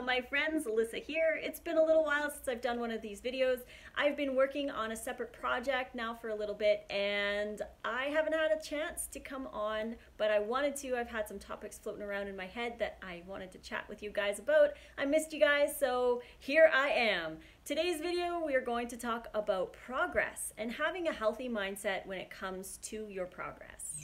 my friends, Lissa here. It's been a little while since I've done one of these videos. I've been working on a separate project now for a little bit and I haven't had a chance to come on, but I wanted to. I've had some topics floating around in my head that I wanted to chat with you guys about. I missed you guys, so here I am. Today's video, we are going to talk about progress and having a healthy mindset when it comes to your progress.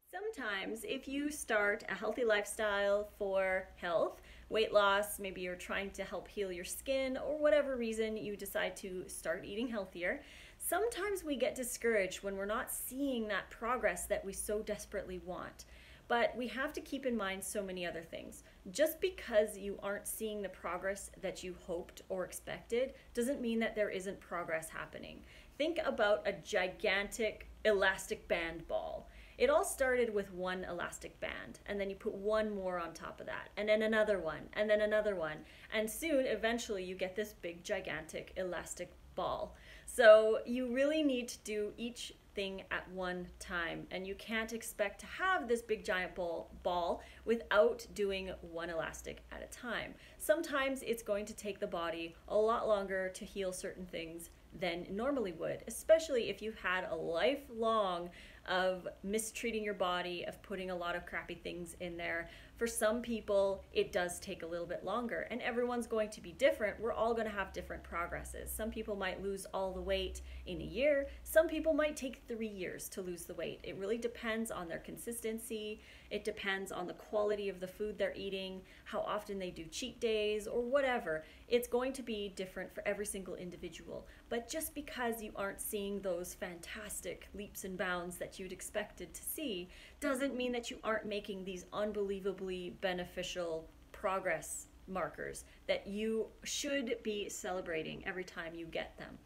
Sometimes if you start a healthy lifestyle for health, weight loss, maybe you're trying to help heal your skin, or whatever reason you decide to start eating healthier, sometimes we get discouraged when we're not seeing that progress that we so desperately want. But we have to keep in mind so many other things. Just because you aren't seeing the progress that you hoped or expected doesn't mean that there isn't progress happening. Think about a gigantic elastic band ball. It all started with one elastic band, and then you put one more on top of that, and then another one, and then another one, and soon, eventually, you get this big, gigantic elastic ball. So you really need to do each thing at one time, and you can't expect to have this big giant ball without doing one elastic at a time. Sometimes it's going to take the body a lot longer to heal certain things than it normally would, especially if you've had a lifelong of mistreating your body, of putting a lot of crappy things in there. For some people, it does take a little bit longer, and everyone's going to be different. We're all going to have different progresses. Some people might lose all the weight in a year. Some people might take 3 years to lose the weight. It really depends on their consistency. It depends on the quality of the food they're eating, how often they do cheat days, or whatever. It's going to be different for every single individual. But just because you aren't seeing those fantastic leaps and bounds that you'd expected to see doesn't mean that you aren't making these unbelievably beneficial progress markers that you should be celebrating every time you get them.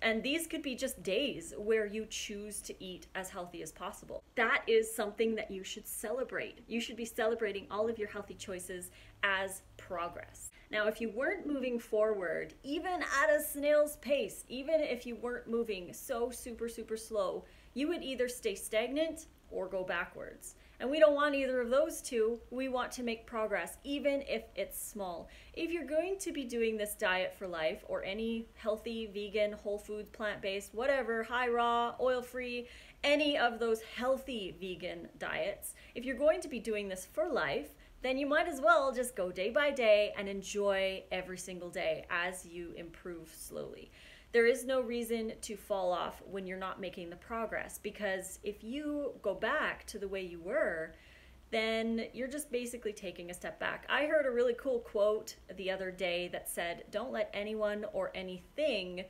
And these could be just days where you choose to eat as healthy as possible. That is something that you should celebrate. You should be celebrating all of your healthy choices as progress. Now, if you weren't moving forward, even at a snail's pace, even if you weren't moving so super slow, you would either stay stagnant or go backwards. And we don't want either of those two. We want to make progress, even if it's small. If you're going to be doing this diet for life, or any healthy, vegan, whole foods, plant-based, whatever, high raw, oil-free, any of those healthy vegan diets, if you're going to be doing this for life, then you might as well just go day by day and enjoy every single day as you improve slowly. There is no reason to fall off when you're not making the progress, because if you go back to the way you were, then you're just basically taking a step back. I heard a really cool quote the other day that said, "Don't let anyone or anything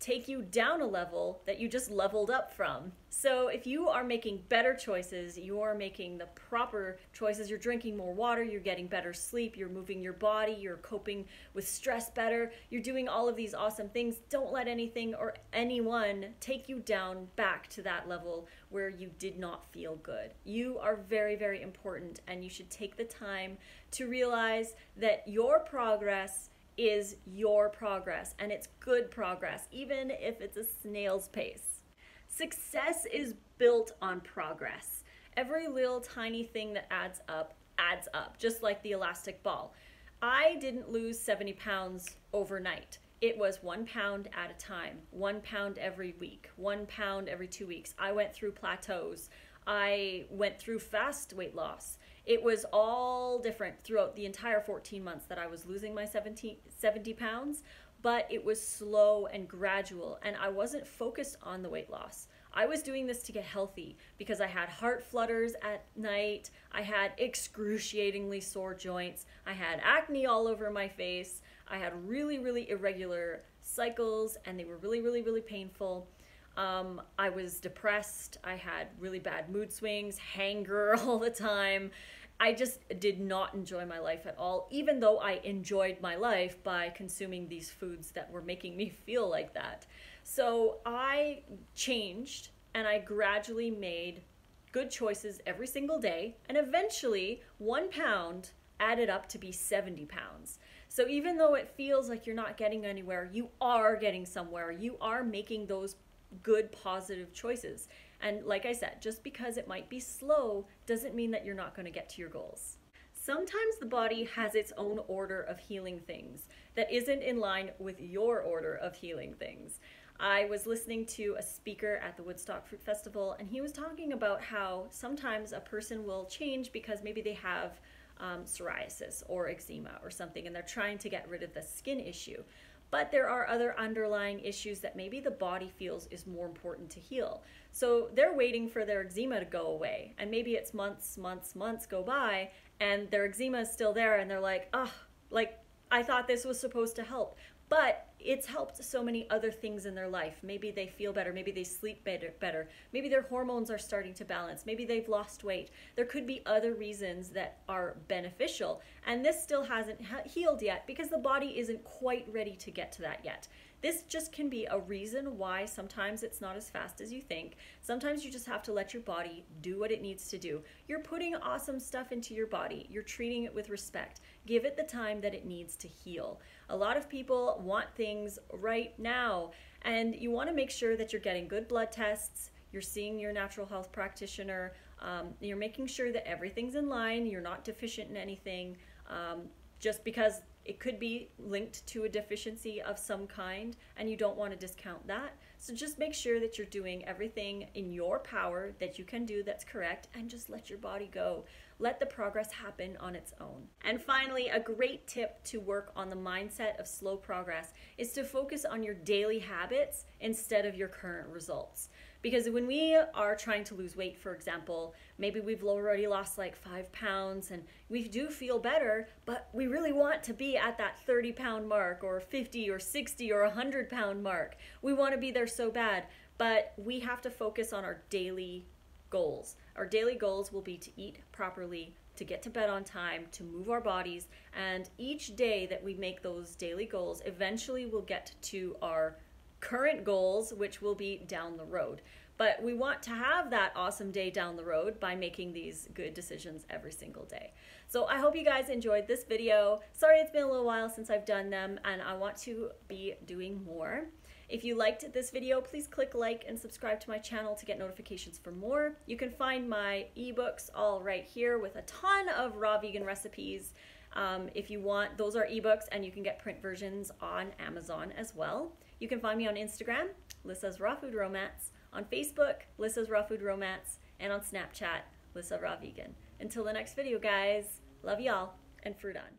take you down a level that you just leveled up from." So if you are making better choices, you're making the proper choices, you're drinking more water, you're getting better sleep, you're moving your body, you're coping with stress better, you're doing all of these awesome things, don't let anything or anyone take you down back to that level where you did not feel good. You are very, very important, and you should take the time to realize that your progress is your progress, and it's good progress, even if it's a snail's pace. Success is built on progress. Every little tiny thing that adds up, just like the elastic ball. I didn't lose 70 pounds overnight. It was 1 pound at a time, 1 pound every week, 1 pound every 2 weeks. I went through plateaus. I went through fast weight loss. It was all different throughout the entire 14 months that I was losing my 70 pounds, but it was slow and gradual, and I wasn't focused on the weight loss. I was doing this to get healthy because I had heart flutters at night, I had excruciatingly sore joints, I had acne all over my face, I had really irregular cycles, and they were really painful. I was depressed, I had really bad mood swings, hanger all the time. I just did not enjoy my life at all, even though I enjoyed my life by consuming these foods that were making me feel like that. So I changed, and I gradually made good choices every single day, and eventually 1 pound added up to be 70 pounds. So even though it feels like you're not getting anywhere, you are getting somewhere. You are making those good positive choices. And like I said, just because it might be slow doesn't mean that you're not going to get to your goals. Sometimes the body has its own order of healing things that isn't in line with your order of healing things. I was listening to a speaker at the Woodstock Fruit Festival, and he was talking about how sometimes a person will change because maybe they have psoriasis or eczema or something, and they're trying to get rid of the skin issue. But there are other underlying issues that maybe the body feels is more important to heal. So they're waiting for their eczema to go away, and maybe it's months go by, and their eczema is still there, and they're like, oh, like I thought this was supposed to help. But it's helped so many other things in their life. Maybe they feel better, maybe they sleep better, maybe their hormones are starting to balance, maybe they've lost weight. There could be other reasons that are beneficial, and this still hasn't healed yet because the body isn't quite ready to get to that yet. This just can be a reason why sometimes it's not as fast as you think. Sometimes you just have to let your body do what it needs to do. You're putting awesome stuff into your body. You're treating it with respect. Give it the time that it needs to heal. A lot of people want things right now, and you want to make sure that you're getting good blood tests, you're seeing your natural health practitioner, you're making sure that everything's in line, you're not deficient in anything, just because it could be linked to a deficiency of some kind, and you don't want to discount that. So just make sure that you're doing everything in your power that you can do that's correct, and just let your body go. Let the progress happen on its own. And finally, a great tip to work on the mindset of slow progress is to focus on your daily habits instead of your current results. Because when we are trying to lose weight, for example, maybe we've already lost like 5 pounds and we do feel better, but we really want to be at that 30-pound mark or 50 or 60 or 100-pound mark. We want to be there so bad, but we have to focus on our daily goals. Our daily goals will be to eat properly, to get to bed on time, to move our bodies, and each day that we make those daily goals, eventually we'll get to our current goals, which will be down the road. But we want to have that awesome day down the road by making these good decisions every single day. So I hope you guys enjoyed this video. Sorry it's been a little while since I've done them, and I want to be doing more. If you liked this video, please click like and subscribe to my channel to get notifications for more. You can find my ebooks all right here with a ton of raw vegan recipes. If you want, those are ebooks, and you can get print versions on Amazon as well. You can find me on Instagram, Lissa's Raw Food Romance, on Facebook, Lissa's Raw Food Romance, and on Snapchat, Lissa Raw Vegan. Until the next video, guys, love y'all, and fruit on.